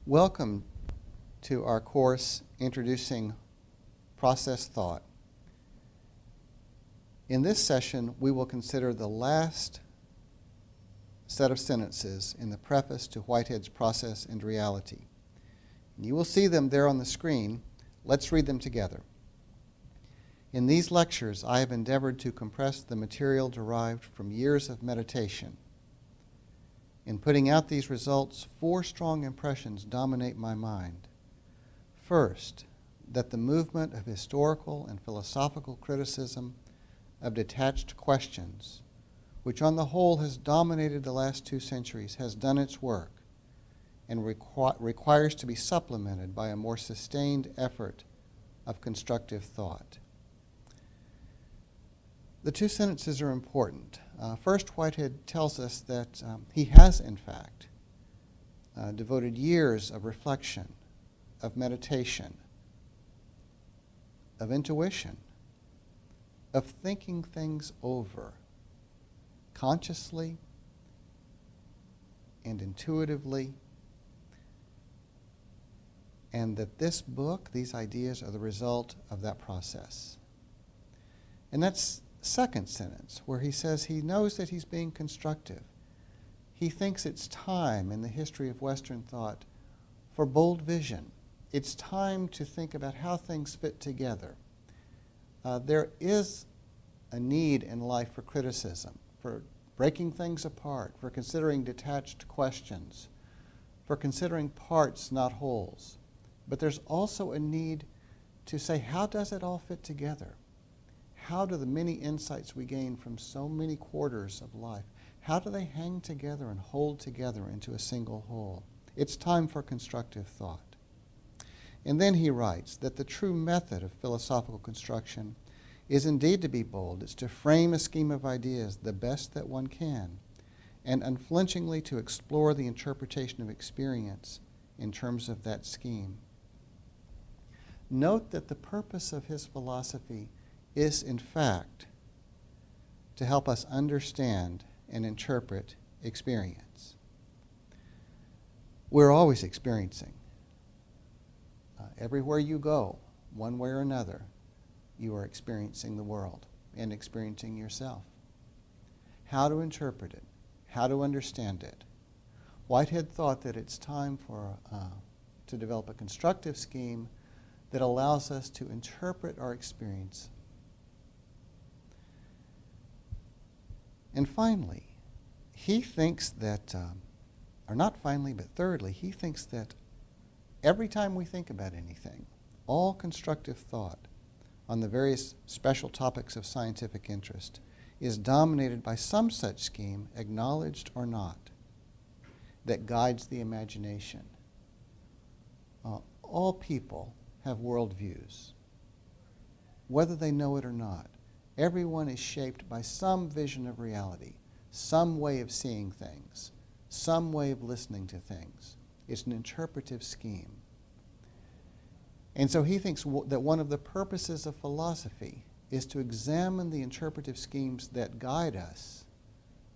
Welcome to our course Introducing Process Thought. In this session, we will consider the last set of sentences in the preface to Whitehead's Process and Reality. You will see them there on the screen. Let's read them together. In these lectures, I have endeavored to compress the material derived from years of meditation. In putting out these results, 4 strong impressions dominate my mind. First, that the movement of historical and philosophical criticism of detached questions, which on the whole has dominated the last 2 centuries, has done its work and requires to be supplemented by a more sustained effort of constructive thought. The 2 sentences are important. First, Whitehead tells us that he has, in fact, devoted years of reflection, of meditation, of intuition, of thinking things over consciously and intuitively, and that this book, these ideas, are the result of that process. And that's second sentence, where he says he knows that he's being constructive. He thinks it's time in the history of Western thought for bold vision. It's time to think about how things fit together. There is a need in life for criticism, for breaking things apart, for considering detached questions, for considering parts, not wholes. But there's also a need to say, how does it all fit together? How do the many insights we gain from so many quarters of life, how do they hang together and hold together into a single whole? It's time for constructive thought. And then he writes that the true method of philosophical construction is indeed to be bold. It's to frame a scheme of ideas the best that one can, and unflinchingly to explore the interpretation of experience in terms of that scheme. Note that the purpose of his philosophy is, in fact, to help us understand and interpret experience. We're always experiencing. Everywhere you go, one way or another, you are experiencing the world and experiencing yourself. How to interpret it, how to understand it. Whitehead thought that it's time to develop a constructive scheme that allows us to interpret our experience. And finally, he thinks that, or not finally, but thirdly, he thinks that every time we think about anything, all constructive thought on the various special topics of scientific interest is dominated by some such scheme, acknowledged or not, that guides the imagination. All people have worldviews, whether they know it or not. Everyone is shaped by some vision of reality, some way of seeing things, some way of listening to things. It's an interpretive scheme. And so he thinks that one of the purposes of philosophy is to examine the interpretive schemes that guide us,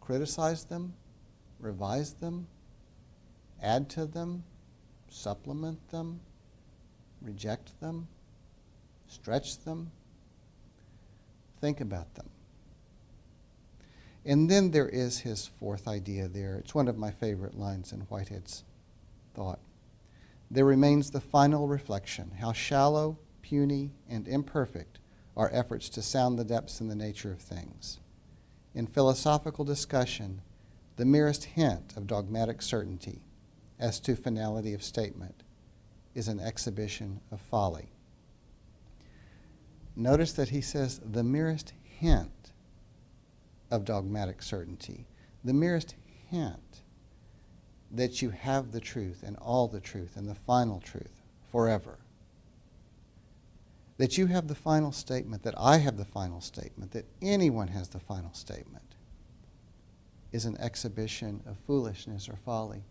criticize them, revise them, add to them, supplement them, reject them, stretch them, think about them. And then there is his 4th idea there. It's one of my favorite lines in Whitehead's thought. There remains the final reflection, how shallow, puny, and imperfect are efforts to sound the depths and the nature of things. In philosophical discussion, the merest hint of dogmatic certainty as to finality of statement is an exhibition of folly. Notice that he says the merest hint of dogmatic certainty, the merest hint that you have the truth and all the truth and the final truth forever. That you have the final statement, that I have the final statement, that anyone has the final statement is an exhibition of foolishness or folly.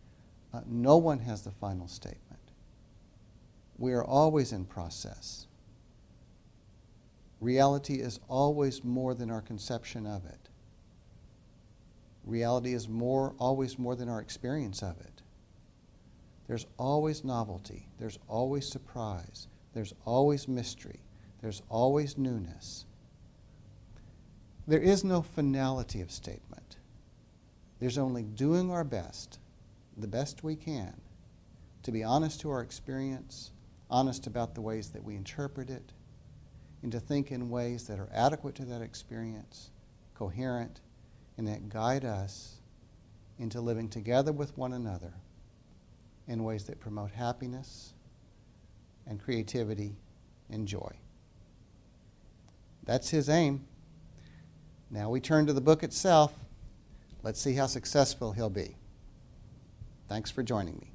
No one has the final statement. We are always in process. Reality is always more than our conception of it. Reality is always more than our experience of it. There's always novelty. There's always surprise. There's always mystery. There's always newness. There is no finality of statement. There's only doing our best, the best we can, to be honest to our experience, honest about the ways that we interpret it, and to think in ways that are adequate to that experience, coherent, and that guide us into living together with one another in ways that promote happiness and creativity and joy. That's his aim. Now we turn to the book itself. Let's see how successful he'll be. Thanks for joining me.